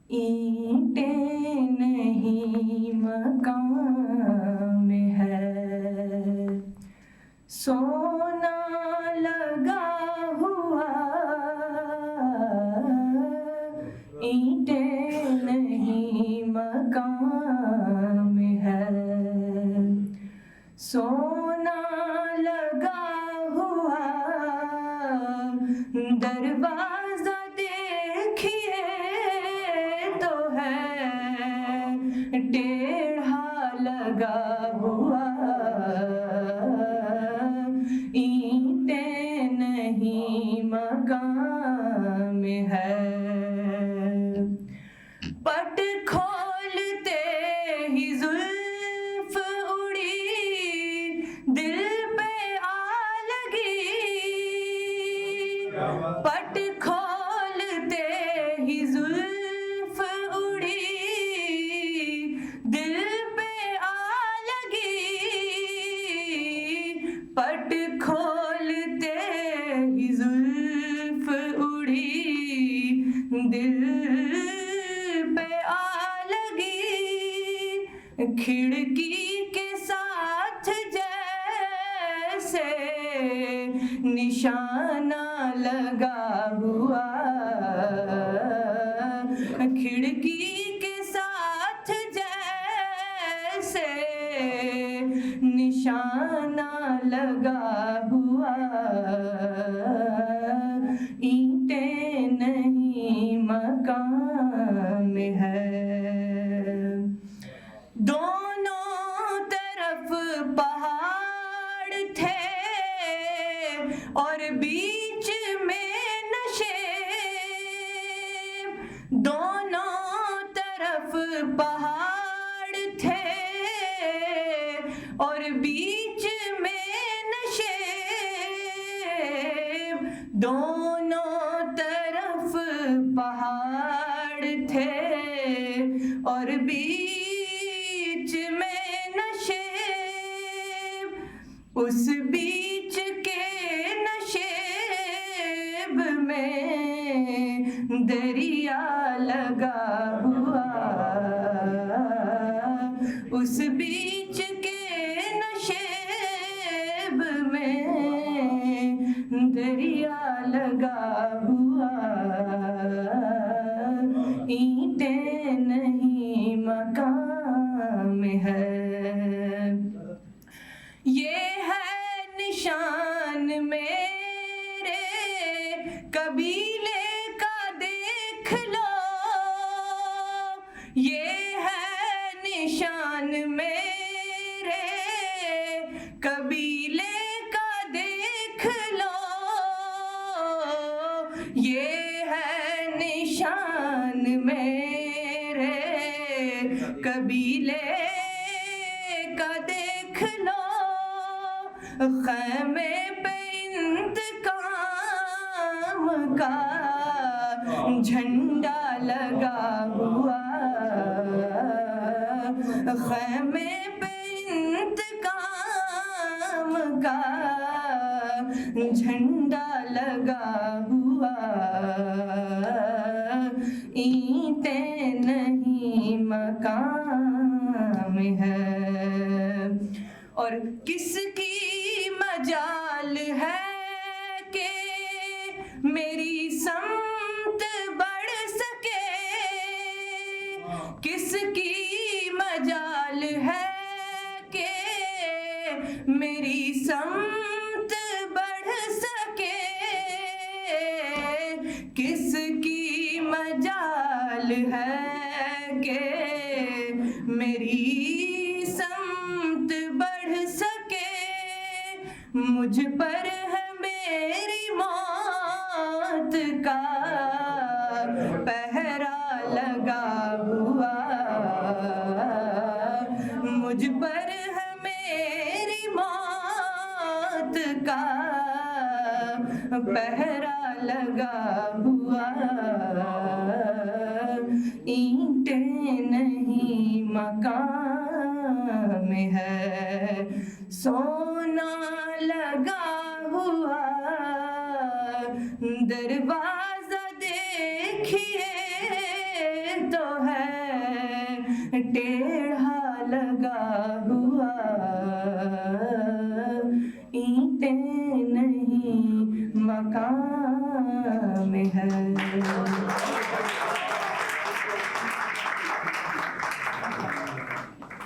ईंटें नहीं मकान में है, सोना लगा हुआ। ईंटें नहीं मकान में है, सोना लगा हुआ। दरवाजा देखिए तो है टेढ़ा लगा हुआ। ईंटें नहीं मकान में है। पट खोलते ही जुल्फ उड़ी, दिल पे आ लगी। पट खोलते ही जुल्फ उड़ी, दिल पे आ लगी। पट खोलते ही जुल्फ उड़ी, दिल पे आ लगी। खिड़की के साथ जैसे निशाना लगा हुआ। खिड़की के साथ जैसे निशाना लगा हुआ। ईंटें नहीं मकान में है। दोनों तरफ पहाड़ थे और बीच में नशे। दोनों तरफ पहाड़ थे और बीच में नशे। दोनों तरफ पहाड़ थे और बीच में नशे। उस बीच के नशेब में दरिया लगा हुआ। उस बीच के नशेब में दरिया लगा हुआ। ईंटें नहीं मकान में है। ये है निशान मेरे कबीले का, देख लो। ये है निशान मेरे कबीले का, देख लो। ये है निशान मेरे कबीले का, देख लो। ख़ैमे पे इंतकाम का झंडा लगा हुआ। ख़ैमे पे इंतकाम का झंडा लगा हुआ। ईंटें नहीं मकान में है। और किसकी मजाल है कि मेरी समत बढ़ सके। किसकी मजाल है कि मेरी समत बढ़ सके। किसकी मजाल है कि मेरी समत बढ़ सके। मुझ पर है मेरी मौत का पहरा लगा हुआ। मुझ पर है मेरी मौत का पहरा लगा हुआ। ईंटें नहीं मकान में है, सोना लगा हुआ। दरवाजा देखिए तो है टेढ़ा लगा हुआ, ईंटें नहीं मकान है।